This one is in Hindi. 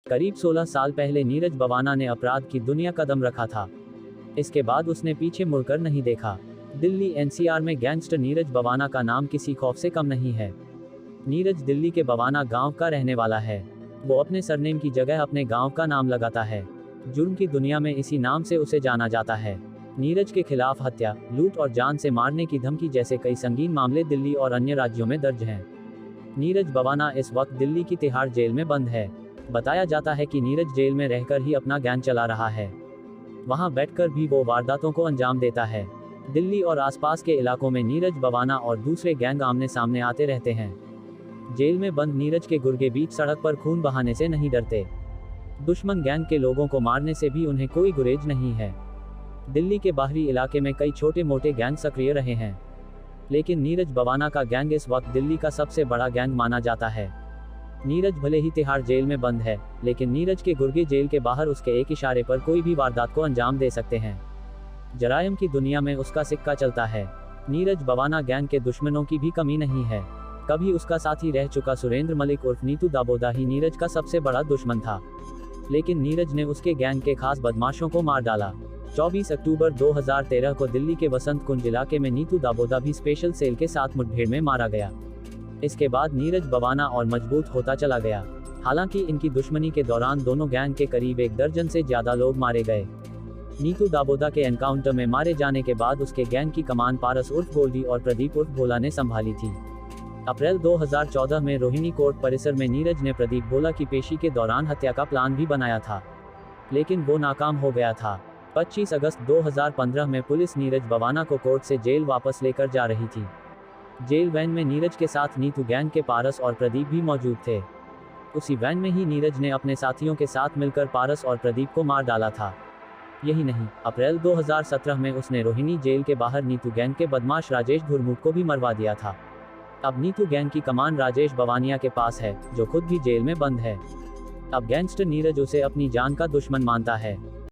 करीब 16 साल पहले नीरज बवाना ने अपराध की दुनिया कदम रखा था। इसके बाद उसने पीछे मुड़कर नहीं देखा। दिल्ली एनसीआर में गैंगस्टर नीरज बवाना का नाम किसी खौफ से कम नहीं है। नीरज दिल्ली के बवाना गांव का रहने वाला है। वो अपने सरनेम की जगह अपने गांव का नाम लगाता है। जुर्म की दुनिया में इसी नाम से उसे जाना जाता है। नीरज के खिलाफ हत्या, लूट और जान से मारने की धमकी जैसे कई संगीन मामले दिल्ली और अन्य राज्यों में दर्ज हैं। नीरज बवाना इस वक्त दिल्ली की तिहाड़ जेल में बंद है। बताया जाता है कि नीरज जेल में रहकर ही अपना गैंग चला रहा है। वहां बैठकर भी वो वारदातों को अंजाम देता है। दिल्ली और आसपास के इलाकों में नीरज बवाना और दूसरे गैंग आमने सामने आते रहते हैं। जेल में बंद नीरज के गुर्गे बीच सड़क पर खून बहाने से नहीं डरते। दुश्मन गैंग के लोगों को मारने से भी उन्हें कोई गुरेज नहीं है। दिल्ली के बाहरी इलाके में कई छोटे मोटे गैंग सक्रिय रहे हैं, लेकिन नीरज बवाना का गैंग इस वक्त दिल्ली का सबसे बड़ा गैंग माना जाता है। नीरज भले ही तिहाड़ जेल में बंद है, लेकिन नीरज के गुर्गे जेल के बाहर उसके एक इशारे पर कोई भी वारदात को अंजाम दे सकते हैं। जराइम की दुनिया में उसका सिक्का चलता है। नीरज बवाना गैंग के दुश्मनों की भी कमी नहीं है। कभी उसका साथी रह चुका सुरेंद्र मलिक उर्फ नीतू दाबोदा ही नीरज का सबसे बड़ा दुश्मन था, लेकिन नीरज ने उसके गैंग के खास बदमाशों को मार डाला। 24 अक्टूबर 2013 को दिल्ली के वसंत कुंज इलाके में नीतू दाबोदा भी स्पेशल सेल के साथ मुठभेड़ में मारा गया। इसके बाद नीरज बवाना और मजबूत होता चला गया। हालांकि इनकी दुश्मनी के दौरान दोनों गैंग के करीब 1 दर्जन से ज्यादा लोग मारे गए। नीतू दाबोदा के एनकाउंटर में मारे जाने के बाद उसके गैंग की कमान पारस उर्फ गोल्डी और प्रदीप उर्फ भोला ने संभाली थी। अप्रैल 2014 में रोहिणी कोर्ट परिसर में नीरज ने प्रदीप भोला की पेशी के दौरान हत्या का प्लान भी बनाया था, लेकिन वो नाकाम हो गया था। 25 अगस्त 2015 में पुलिस नीरज बवाना को कोर्ट से जेल वापस लेकर जा रही थी। जेल वैन में नीरज के साथ नीतू गैंग के पारस और प्रदीप भी मौजूद थे। उसी वैन में ही नीरज ने अपने साथियों के साथ मिलकर पारस और प्रदीप को मार डाला था। यही नहीं, अप्रैल 2017 में उसने रोहिणी जेल के बाहर नीतू गैंग के बदमाश राजेश धुरमुट को भी मरवा दिया था। अब नीतू गैंग की कमान राजेश बवानिया के पास है, जो खुद भी जेल में बंद है। अब गैंगस्टर नीरज उसे अपनी जान का दुश्मन मानता है।